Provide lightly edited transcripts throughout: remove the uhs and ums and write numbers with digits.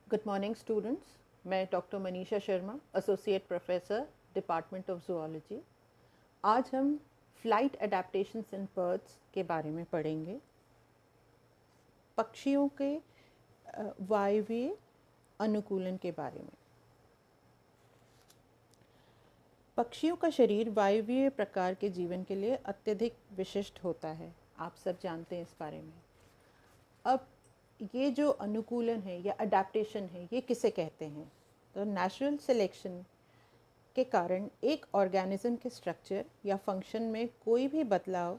Good morning students. मैं doctor Manisha Sharma, associate professor, department of zoology. आज हम फ्लाइट एडेप्टेशंस इन बर्ड्स के बारे में पढ़ेंगे। पक्षियों के वायवीय अनुकूलन के बारे में। पक्षियों का शरीर वायवीय प्रकार के जीवन के लिए अत्यधिक विशिष्ट होता है। आप सब जानते हैं इस बारे में। अब ये जो अनुकूलन है या अडेप्टेशन है, ये किसे कहते हैं? तो नेचुरल सिलेक्शन के कारण एक ऑर्गेनिज्म के स्ट्रक्चर या फंक्शन में कोई भी बदलाव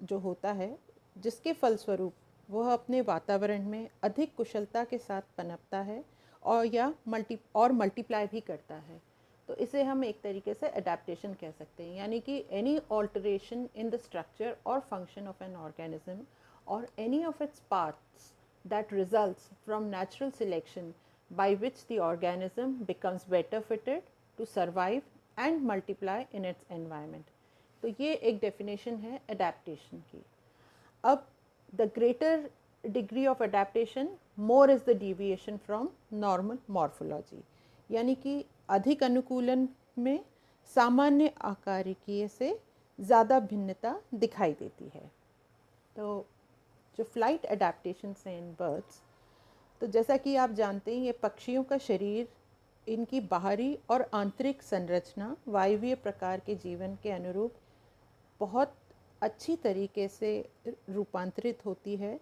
जो होता है, जिसके फलस्वरूप वह अपने वातावरण में अधिक कुशलता के साथ पनपता है और मल्टीप्लाई भी करता है, तो इसे हम एक तरीके से अडेप्टेशन कह सकते हैं। यानी कि any alteration in the structure और function of an organism or any of its parts that results from natural selection by which the organism becomes better fitted to survive and multiply in its environment। तो ये एक definition है adaptation की। अब the greater degree of adaptation, more is the deviation from normal morphology। यानी कि अधिक अनुकूलन में सामान्य आकारिकीय से ज़्यादा भिन्नता दिखाई देती है। तो जो फ्लाइट एडेप्टेशंस हैं इन बर्ड्स, तो जैसा कि आप जानते हैं, ये पक्षियों का शरीर, इनकी बाहरी और आंतरिक संरचना वायवीय प्रकार के जीवन के अनुरूप बहुत अच्छी तरीके से रूपांतरित होती है,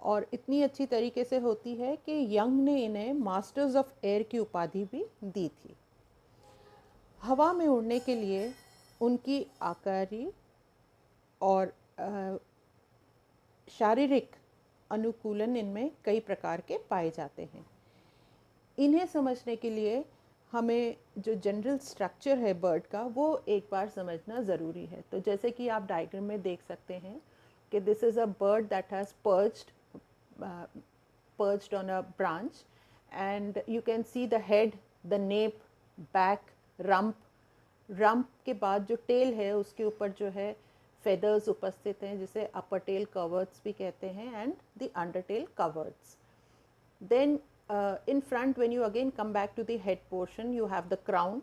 और इतनी अच्छी तरीके से होती है कि यंग ने इन्हें मास्टर्स ऑफ एयर की उपाधि भी दी थी। हवा में उड़ने के लिए उनकी आकारी और शारीरिक अनुकूलन इनमें कई प्रकार के पाए जाते हैं। इन्हें समझने के लिए हमें जो जनरल स्ट्रक्चर है बर्ड का, वो एक बार समझना ज़रूरी है। तो जैसे कि आप डायग्राम में देख सकते हैं कि this is a bird that has perched on a branch, and you can see the head, the nape, back, rump के बाद जो टेल है उसके ऊपर जो है फेदर्स उपस्थित हैं, जिसे अपर टेल कवर्ड्स भी कहते हैं, and the under tail coverts. Then in front, when you again come back to the head portion, you have the crown,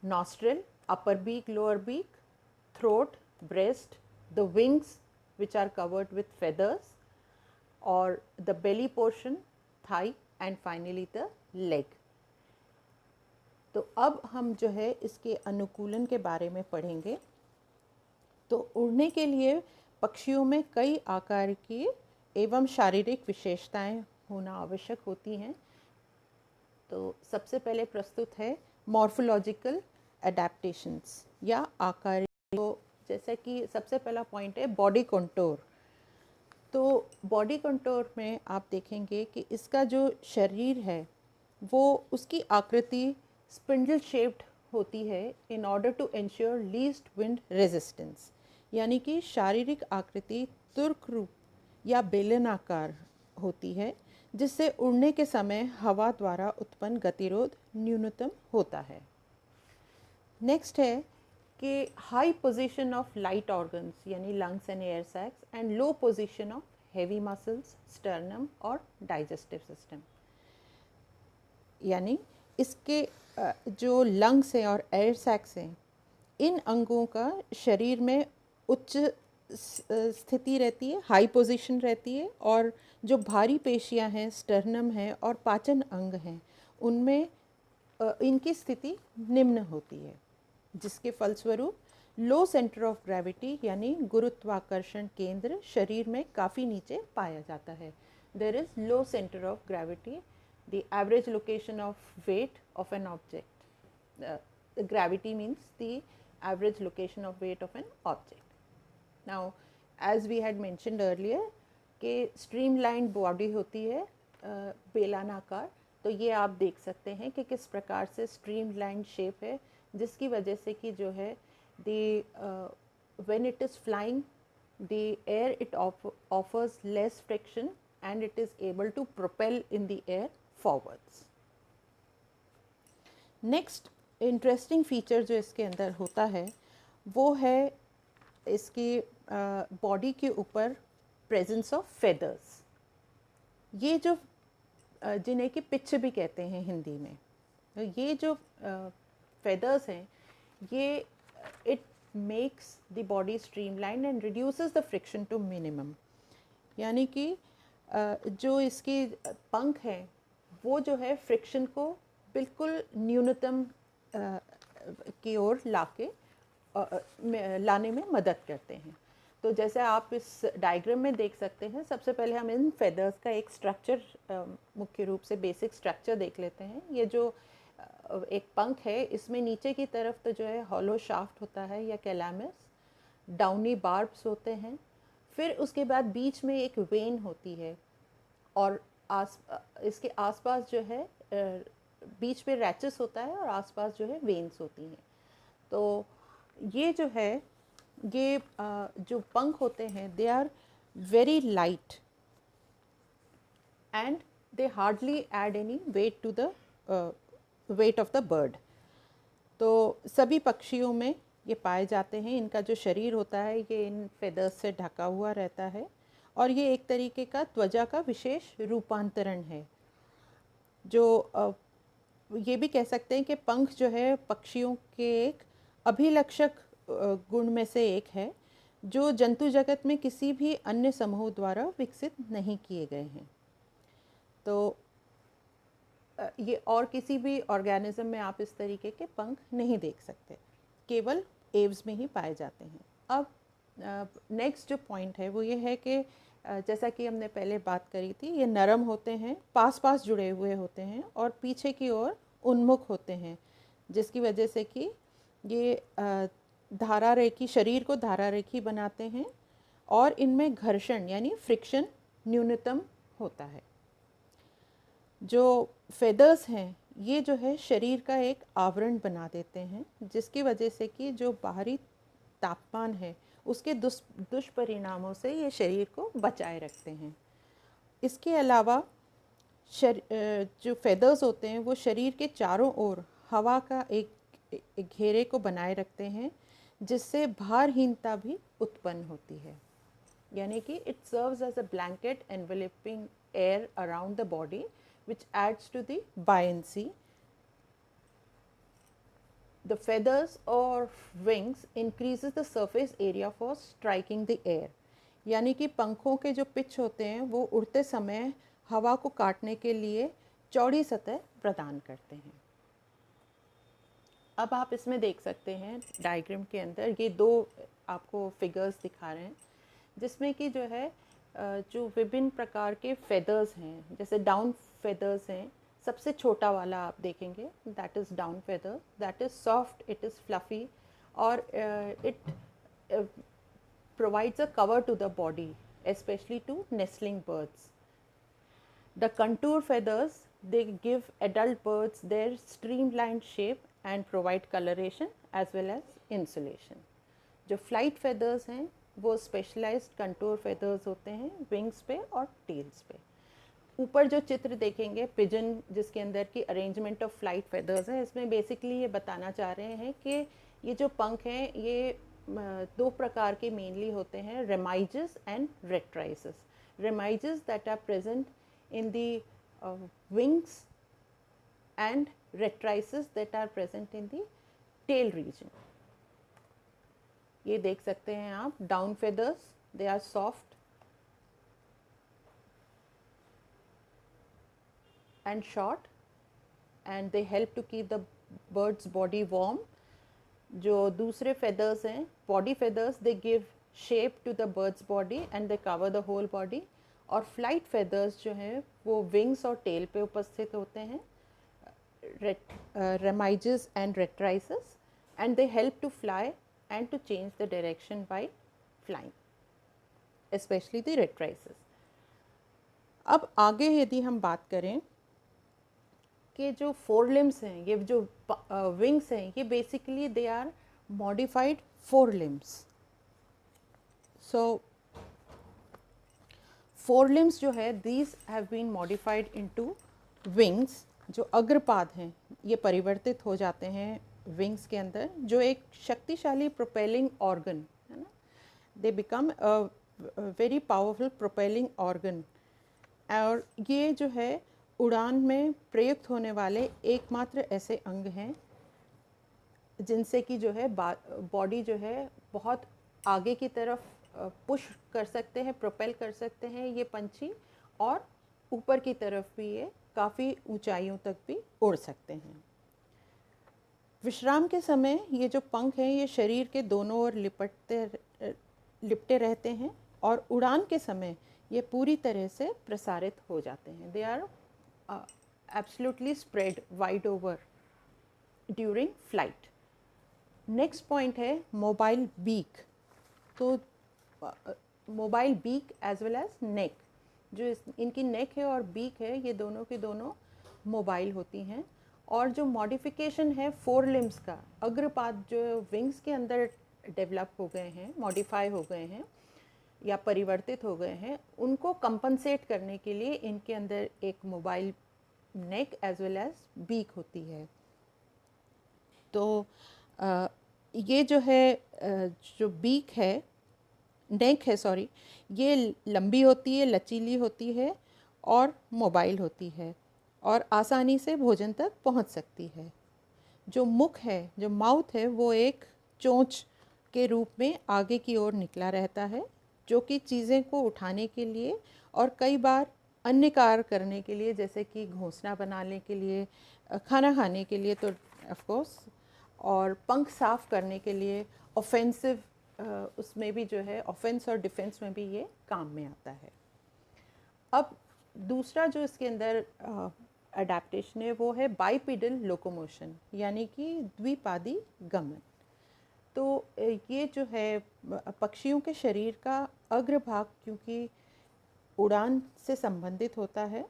nostril, upper beak, lower beak, throat, breast, the wings which are covered with feathers, or the belly portion, thigh, and finally the leg। तो अब हम जो है इसके अनुकूलन के बारे में पढ़ेंगे। तो उड़ने के लिए पक्षियों में कई आकार की एवं शारीरिक विशेषताएं होना आवश्यक होती हैं। तो सबसे पहले प्रस्तुत है मॉर्फोलॉजिकल एडेप्टेशंस या आकार। तो जैसे कि सबसे पहला पॉइंट है बॉडी कंटूर। तो बॉडी कंटूर में आप देखेंगे कि इसका जो शरीर है वो उसकी आकृति स्पिंडल शेप्ड होती है in order to ensure least wind resistance. यानी कि शारीरिक आकृति तुर्क रूप या बेलनाकार होती है, जिससे उड़ने के समय हवा द्वारा उत्पन्न गतिरोध न्यूनतम होता है। नेक्स्ट है कि high position of light organs यानी lungs and air sacs, and low position of heavy muscles, sternum और डाइजेस्टिव सिस्टम। यानी इसके जो लंग्स हैं और एयर सैक्स हैं, इन अंगों का शरीर में उच्च स्थिति रहती है, हाई पोजीशन रहती है, और जो भारी पेशियां हैं, स्टर्नम है और पाचन अंग हैं, उनमें इनकी स्थिति निम्न होती है, जिसके फलस्वरूप लो सेंटर ऑफ ग्रेविटी यानी गुरुत्वाकर्षण केंद्र शरीर में काफ़ी नीचे पाया जाता है। There is low centre of gravity, the average location of weight of an object. The gravity means the average location of weight of an object. Now, as we had mentioned earlier, कि streamlined body होती है बेलनाकार। तो ये आप देख सकते हैं कि किस प्रकार से streamlined shape है, जिसकी वजह से कि जो है when it is flying, the air it offers less friction and it is able to propel in the air forwards। Next interesting feature जो इसके अंदर होता है वो है इसकी बॉडी के ऊपर प्रेजेंस ऑफ फेदर्स। ये जो जिन्हें कि पिच भी कहते हैं हिंदी में। तो ये जो फेदर्स हैं, ये it makes the body streamline and reduces the friction to minimum. यानी कि जो इसके पंख हैं वो जो है फ्रिक्शन को बिल्कुल न्यूनतम की ओर लाने में मदद करते हैं। तो जैसे आप इस डायग्राम में देख सकते हैं, सबसे पहले हम इन फेदर्स का एक स्ट्रक्चर, मुख्य रूप से बेसिक स्ट्रक्चर देख लेते हैं। ये जो एक पंख है, इसमें नीचे की तरफ तो जो है हॉलो शाफ्ट होता है या कैलामस, डाउनी बार्ब्स होते हैं, फिर उसके बाद बीच में एक वेन होती है और इसके आसपास जो है बीच में रैचेस होता है और आसपास जो है वेन्स होती हैं। तो ये जो है, ये जो पंख होते हैं, they are very light and they hardly add any weight to the weight of the bird. तो सभी पक्षियों में ये पाए जाते हैं। इनका जो शरीर होता है ये इन फेदर्स से ढका हुआ रहता है और ये एक तरीके का त्वचा का विशेष रूपांतरण है। जो ये भी कह सकते हैं कि पंख जो है पक्षियों के एक अभिलक्षक गुण में से एक है, जो जंतु जगत में किसी भी अन्य समूह द्वारा विकसित नहीं किए गए हैं। तो ये और किसी भी ऑर्गेनिज्म में आप इस तरीके के पंख नहीं देख सकते, केवल एव्स में ही पाए जाते हैं। अब नेक्स्ट जो पॉइंट है वो ये है कि जैसा कि हमने पहले बात करी थी, ये नरम होते हैं, पास पास जुड़े हुए होते हैं और पीछे की ओर उन्मुख होते हैं, जिसकी वजह से कि ये धारा रेखी, शरीर को धारा रेखी बनाते हैं और इनमें घर्षण यानी फ्रिक्शन न्यूनतम होता है। जो फेदर्स हैं ये जो है शरीर का एक आवरण बना देते हैं, जिसकी वजह से कि जो बाहरी तापमान है उसके दुष्परिणामों से ये शरीर को बचाए रखते हैं। इसके अलावा जो फेदर्स होते हैं वो शरीर के चारों ओर हवा का एक घेरे को बनाए रखते हैं, जिससे भारहीनता भी उत्पन्न होती है। यानी कि it serves as a blanket enveloping air around the body which adds to the buoyancy. The feathers or wings increases the surface area for striking the air. यानी कि पंखों के जो पिच होते हैं वो उड़ते समय हवा को काटने के लिए चौड़ी सतह प्रदान करते हैं। अब आप इसमें देख सकते हैं डायग्राम के अंदर ये दो आपको फिगर्स दिखा रहे हैं, जिसमें कि जो है जो विभिन्न प्रकार के फेदर्स हैं, जैसे डाउन फेदर्स हैं। सबसे छोटा वाला आप देखेंगे, that is down feather, that is soft, it is fluffy और it provides a cover to the body, especially to nestling birds. The contour feathers, they give adult birds their streamlined shape and provide coloration as well as insulation. जो flight feathers हैं वो specialized contour feathers होते हैं wings पे और tails पे। ऊपर जो चित्र देखेंगे पिजन, जिसके अंदर की अरेंजमेंट ऑफ फ्लाइट फेदर्स है, इसमें बेसिकली ये बताना चाह रहे हैं कि ये जो पंख हैं ये दो प्रकार के मेनली होते हैं, remiges and rectrices. Remiges that are present in the wings and rectrices that are present in the tail region. ये देख सकते हैं आप, down feathers, they are soft and short and they help to keep the bird's body warm. जो दूसरे feathers हैं, body feathers, they give shape to the bird's body and they cover the whole body. और flight feathers जो हैं वो wings और tail पे उपस्थित होते हैं, remiges and retrices, and they help to fly and to change the direction by flying, especially the retrices. अब आगे यदि हम बात करें कि जो फोर लिम्स हैं, ये जो विंग्स हैं, ये basically they are modified forelimbs. So forelimbs जो है, these have been modified into wings. जो अग्रपाद हैं ये परिवर्तित हो जाते हैं विंग्स के अंदर, जो एक शक्तिशाली प्रोपेलिंग ऑर्गन है ना, they become a very powerful propelling organ. और ये जो है उड़ान में प्रयुक्त होने वाले एकमात्र ऐसे अंग हैं जिनसे कि जो है बॉडी जो है बहुत आगे की तरफ पुश कर सकते हैं, प्रोपेल कर सकते हैं ये पंछी, और ऊपर की तरफ भी ये काफ़ी ऊंचाइयों तक भी उड़ सकते हैं। विश्राम के समय ये जो पंख हैं ये शरीर के दोनों ओर लिपटे रहते हैं, और उड़ान के समय ये पूरी तरह से प्रसारित हो जाते हैं। They are absolutely spread wide over during flight. Next point है मोबाइल बीक। तो mobile beak as well as neck, जो इनकी नेक है और बीक है ये दोनों की दोनों मोबाइल होती हैं। और जो मॉडिफिकेशन है फोर लिम्स का, अग्रपाद जो विंग्स के अंदर डेवलप हो गए हैं, मॉडिफाई हो गए हैं या परिवर्तित हो गए हैं, उनको कंपनसेट करने के लिए इनके अंदर एक मोबाइल नेक एज वेल एज बीक होती है। तो ये जो है जो बीक है, नेक है सॉरी, ये लंबी होती है, लचीली होती है और मोबाइल होती है और आसानी से भोजन तक पहुंच सकती है। जो मुख है, जो माउथ है, वो एक चोंच के रूप में आगे की ओर निकला रहता है, जो कि चीज़ें को उठाने के लिए और कई बार अन्य कार्य करने के लिए, जैसे कि घोंसला बनाने के लिए, खाना खाने के लिए तो ऑफ कोर्स, और पंख साफ करने के लिए, ऑफेंसिव उसमें भी जो है ऑफेंस और डिफेंस में भी ये काम में आता है। अब दूसरा जो इसके अंदर अडेप्टेशन है वो है बाइपेडल लोकोमोशन, यानी कि द्विपादी गमन। तो ये जो है पक्षियों के शरीर का अग्रभाग क्योंकि उड़ान से संबंधित होता है,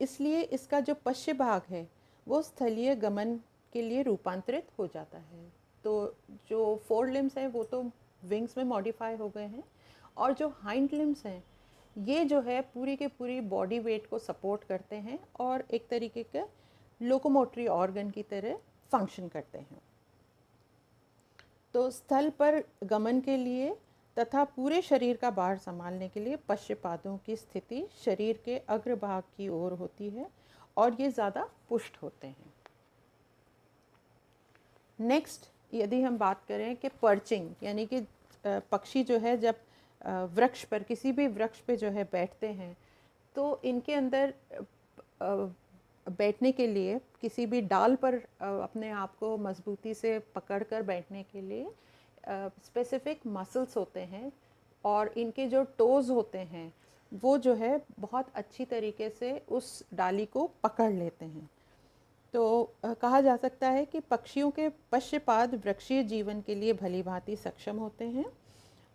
इसलिए इसका जो पश्च भाग है वो स्थलीय गमन के लिए रूपांतरित हो जाता है। तो जो फोर लिम्स हैं वो तो विंग्स में मॉडिफाई हो गए हैं, और जो हाइंड लिम्स हैं ये जो है पूरी के पूरी बॉडी वेट को सपोर्ट करते हैं और एक तरीके के लोकोमोटरी ऑर्गन की तरह फंक्शन करते हैं। तो स्थल पर गमन के लिए तथा पूरे शरीर का भार संभालने के लिए पश्चपादों की स्थिति शरीर के अग्रभाग की ओर होती है और ये ज़्यादा पुष्ट होते हैं। नेक्स्ट, यदि हम बात करें कि पर्चिंग, यानी कि पक्षी जो है जब वृक्ष पर, किसी भी वृक्ष पे जो है बैठते हैं, तो इनके अंदर बैठने के लिए किसी भी डाल पर अपने आप को मजबूती से पकड़कर बैठने के लिए स्पेसिफिक मसल्स होते हैं, और इनके जो टोज़ होते हैं वो जो है बहुत अच्छी तरीके से उस डाली को पकड़ लेते हैं। तो कहा जा सकता है कि पक्षियों के पश्चपाद वृक्षीय जीवन के लिए भली भांति सक्षम होते हैं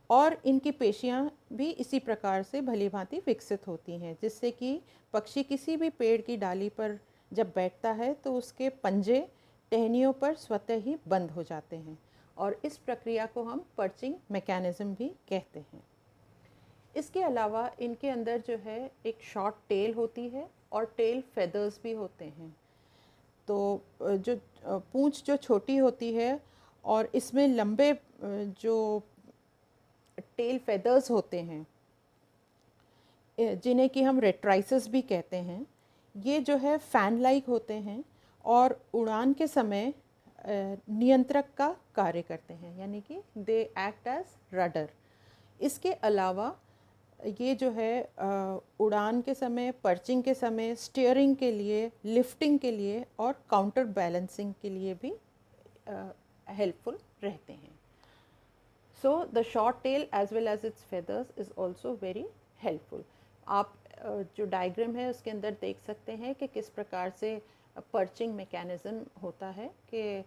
और इनकी पेशियां भी इसी प्रकार से भली भांति विकसित होती हैं, जिससे कि पक्षी किसी भी पेड़ की डाली पर जब बैठता है तो उसके पंजे टहनियों पर स्वतः ही बंद हो जाते हैं, और इस प्रक्रिया को हम पर्चिंग मैकेनिज्म भी कहते हैं। इसके अलावा इनके अंदर जो है एक शॉर्ट टेल होती है और टेल फेदर्स भी होते हैं। तो जो पूंछ जो छोटी होती है और इसमें लंबे जो टेल फेदर्स होते हैं, जिन्हें कि हम रेट्राइसिस भी कहते हैं, ये जो है फैन लाइक होते हैं और उड़ान के समय नियंत्रक का कार्य करते हैं, यानी कि दे एक्ट एज रडर। इसके अलावा ये जो है उड़ान के समय, पर्चिंग के समय, स्टीयरिंग के लिए, लिफ्टिंग के लिए और काउंटर बैलेंसिंग के लिए भी हेल्पफुल रहते हैं। So the short tail as well as its feathers is also very helpful. आप जो डायग्राम है उसके अंदर देख सकते हैं कि किस प्रकार से पर्चिंग मैकेनिज्म होता है, कि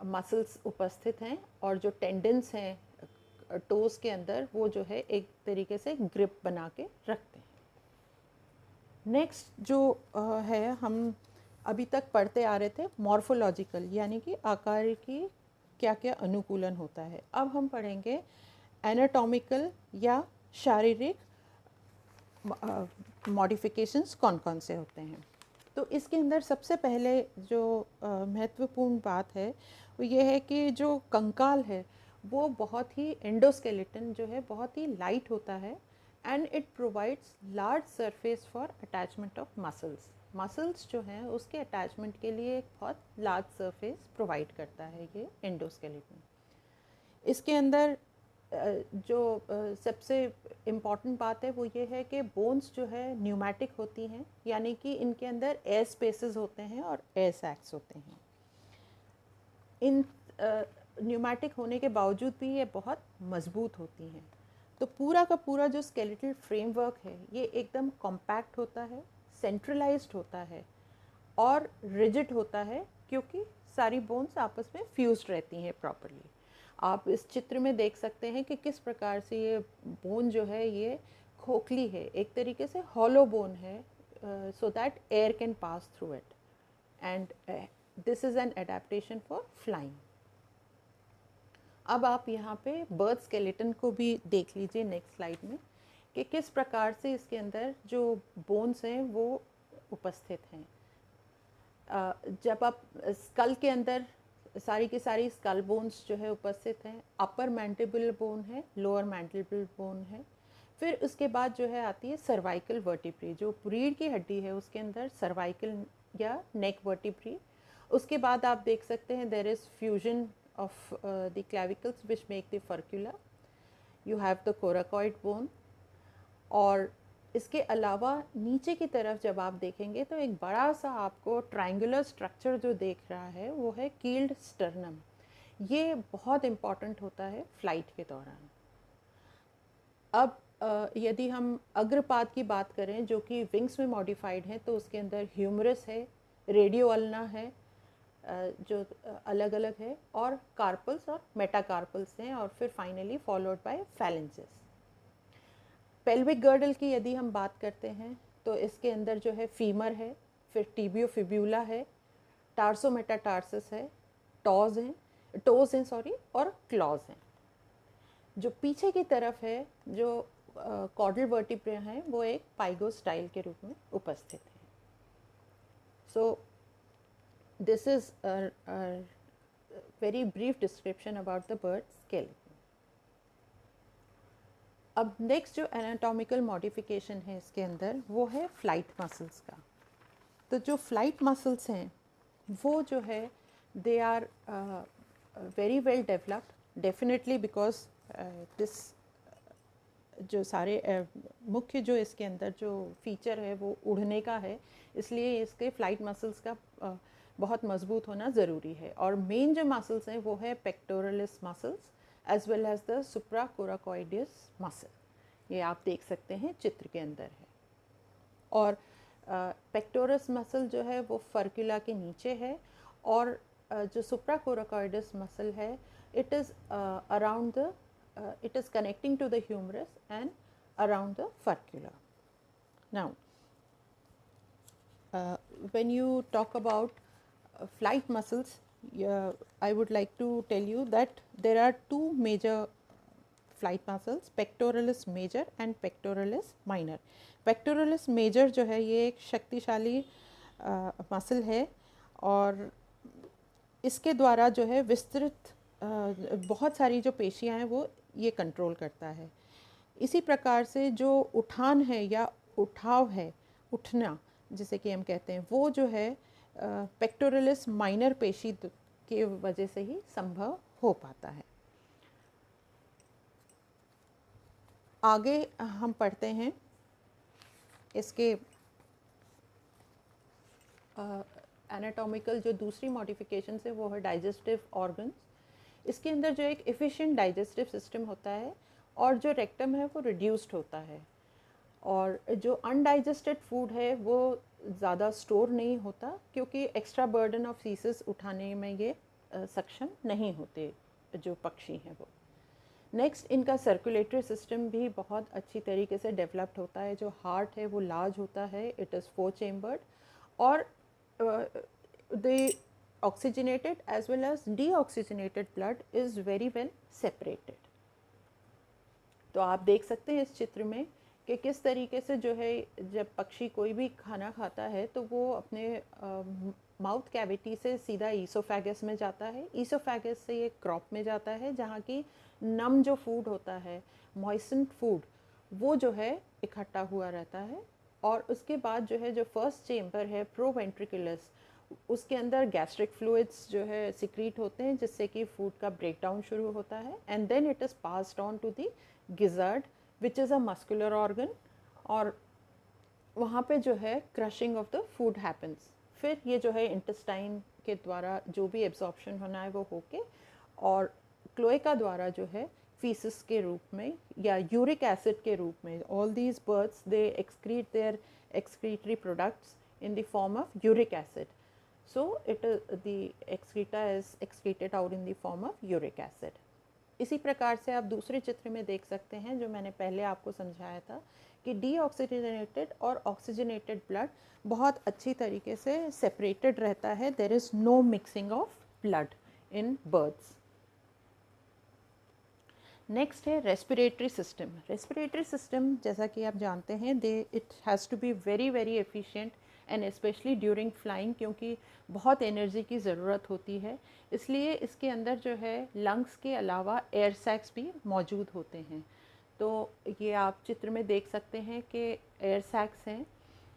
मसल्स उपस्थित हैं और जो टेंडन्स हैं टोज के अंदर वो जो है एक तरीके से ग्रिप बना के रखते हैं। नेक्स्ट जो है, हम अभी तक पढ़ते आ रहे थे मॉर्फोलॉजिकल, यानी कि आकार की क्या क्या अनुकूलन होता है। अब हम पढ़ेंगे एनाटॉमिकल या शारीरिक मॉडिफिकेशंस कौन कौन से होते हैं। तो इसके अंदर सबसे पहले जो महत्वपूर्ण बात है वो ये है कि जो कंकाल है वो बहुत ही एंडोस्केलेटन जो है बहुत ही लाइट होता है, and it provides large surface for attachment of muscles. Muscles जो हैं उसके अटैचमेंट के लिए एक बहुत लार्ज सरफेस प्रोवाइड करता है ये एंडोस्केलेटन। इसके अंदर जो सबसे इम्पॉर्टेंट बात है वो ये है कि बोन्स जो है न्यूमैटिक होती हैं, यानी कि इनके अंदर एयर स्पेसेस होते हैं और एयर सैक्स होते हैं। इन न्यूमैटिक होने के बावजूद भी ये बहुत मजबूत होती हैं। तो पूरा का पूरा जो स्केलेटल फ्रेमवर्क है ये एकदम कॉम्पैक्ट होता है, सेंट्रलाइज्ड होता है और रिजिड होता है, क्योंकि सारी बोन्स आपस में फ्यूज्ड रहती हैं प्रॉपरली। आप इस चित्र में देख सकते हैं कि किस प्रकार से ये बोन जो है ये खोखली है, एक तरीके से हॉलो बोन है, so that air can pass through it, and this is an adaptation for flying. अब आप यहाँ पे बर्ड स्केलेटन को भी देख लीजिए नेक्स्ट स्लाइड में, कि किस प्रकार से इसके अंदर जो बोन्स हैं वो उपस्थित हैं। जब आप स्कल के अंदर सारी की सारी स्कल बोन्स जो है उपस्थित हैं, अपर मैंटिबल बोन है, लोअर मैंटिबल बोन है, फिर उसके बाद जो है आती है सर्वाइकल वर्टिब्रे, जो रीढ़ की हड्डी है उसके अंदर सर्वाइकल या नेक वर्टिब्रे। उसके बाद आप देख सकते हैं there is fusion of the clavicles which make the furcula, you have the coracoid bone, और इसके अलावा नीचे की तरफ जब आप देखेंगे तो एक बड़ा सा आपको ट्रायंगुलर स्ट्रक्चर जो देख रहा है वो है कील्ड स्टर्नम। ये बहुत इम्पॉर्टेंट होता है फ्लाइट के दौरान। अब यदि हम अग्रपाद की बात करें जो कि विंग्स में मॉडिफाइड है, तो उसके अंदर ह्यूमरस है, रेडियो अल्ना है जो अलग अलग है, और कार्पल्स और मेटाकार्पल्स हैं, और फिर finally followed by phalanges. Pelvic girdle की यदि हम बात करते हैं तो इसके अंदर जो है फीमर है, फिर टिबियोफिब्यूला है, टार्सोमेटाटार्सस है, टोज हैं सॉरी, और क्लॉज हैं। जो पीछे की तरफ है जो कॉर्डल वर्टिब्रे हैं वो एक पाइगो स्टाइल के रूप में उपस्थित है। So this is very brief description about the bird skeleton. अब नेक्स्ट जो एनाटॉमिकल मॉडिफिकेशन है इसके अंदर वो है फ्लाइट मसल्स का। तो जो फ्लाइट मसल्स हैं वो जो है they are very well developed, definitely because this जो सारे मुख्य जो इसके अंदर जो फीचर है वो उड़ने का है, इसलिए इसके फ्लाइट मसल्स का बहुत मजबूत होना ज़रूरी है। और मेन जो मसल्स हैं वो है pectoralis muscles as well as the supracoracoideus muscle. ये आप देख सकते हैं चित्र के अंदर है। और पेक्टोरस मसल जो है वो फर्क्यूला के नीचे है, और जो सुप्राकोराकोइडियस मसल है it is around the it is connecting to the humerus and around the furcula. Now, when you talk about flight muscles, I would like to tell you that there are two major flight muscles, pectoralis major and pectoralis minor. Pectoralis major जो है ये एक शक्तिशाली muscle है, और इसके द्वारा जो है विस्तृत बहुत सारी जो पेशियाँ हैं वो ये कंट्रोल करता है। इसी प्रकार से जो उठान है या उठाव है, उठना जिसे कि हम कहते हैं, वो जो है पेक्टोरलिस माइनर पेशी के वजह से ही संभव हो पाता है। आगे हम पढ़ते हैं इसके एनाटॉमिकल जो दूसरी मॉडिफिकेशन है वो है डाइजेस्टिव ऑर्गन्स। इसके अंदर जो एक एफिशिएंट डाइजेस्टिव सिस्टम होता है, और जो रेक्टम है वो रिड्यूस्ड होता है, और जो अनडाइजेस्टेड फूड है वो ज़्यादा स्टोर नहीं होता, क्योंकि एक्स्ट्रा बर्डन ऑफ फीसेस उठाने में ये सक्षम नहीं होते जो पक्षी हैं वो। नेक्स्ट इनका सर्कुलेटरी सिस्टम भी बहुत अच्छी तरीके से डेवलप्ड होता है। जो हार्ट है वो लार्ज होता है, इट इज़ 4 चेम्बर्ड, और the oxygenated as well as deoxygenated blood is very well separated. तो आप देख सकते हैं इस चित्र में कि किस तरीके से जो है जब पक्षी कोई भी खाना खाता है तो वो अपने माउथ कैविटी से सीधा ईसोफेगस में जाता है, ईसोफेगस से ये क्रॉप में जाता है, जहाँ की नम जो फूड होता है, मॉइस्टेंड फूड, वो जो है इकट्ठा हुआ रहता है। और उसके बाद जो है जो फर्स्ट चेम्बर है प्रोवेंट्रिकुलस, उसके अंदर गैस्ट्रिक फ्लूइड्स जो है सिक्रीट होते हैं जिससे कि फूड का ब्रेकडाउन शुरू होता है, and then it is passed on to the gizzard which is a muscular organ, और वहाँ पे जो है crushing of the food happens. फिर ये जो है इंटेस्टाइन के द्वारा जो भी एब्जॉर्प्शन होना है वो होके, और क्लोएका द्वारा जो है फीसिस के रूप में या यूरिक एसिड के रूप में, all these birds they excrete their excretory products in the form of uric acid. So it is the excreta is excreted out in the form of uric acid. इसी प्रकार से आप दूसरे चित्र में देख सकते हैं जो मैंने पहले आपको समझाया था कि डीऑक्सीजनेटेड और ऑक्सीजनेटेड ब्लड बहुत अच्छी तरीके से सेपरेटेड रहता है। There is no mixing of blood in birds. Next है रेस्पिरेटरी सिस्टम। रेस्पिरेटरी सिस्टम जैसा कि आप जानते हैं it has to be very very efficient and specially during flying, क्योंकि बहुत एनर्जी की ज़रूरत होती है। इसलिए इसके अंदर जो है लंग्स के अलावा एयर सैक्स भी मौजूद होते हैं। तो ये आप चित्र में देख सकते हैं कि एयर सैक्स हैं,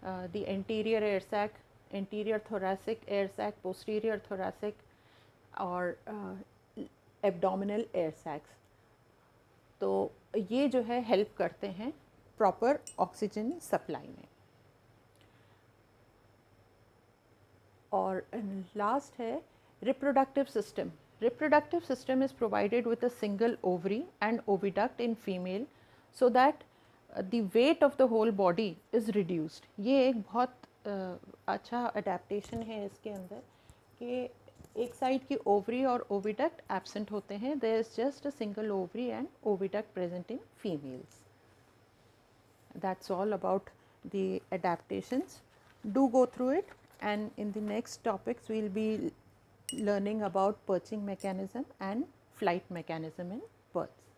the anterior air sac, anterior thoracic air sac, posterior thoracic और एब्डोमिनल एयर सैक्स। तो ये जो है हेल्प करते हैं प्रॉपर ऑक्सीजन सप्लाई में। और लास्ट है reproductive system. Reproductive system is provided with a single ovary and oviduct in female so that the weight of the whole body is reduced. ये एक बहुत अच्छा अडेप्टेशन है इसके अंदर कि एक साइड की ओवरी और ओविडक्ट एब्सेंट होते हैं। There is just a single ovary and oviduct present in females. That's all about the adaptations. Do go through it, and in the next topics we'll be learning about perching mechanism and flight mechanism in birds.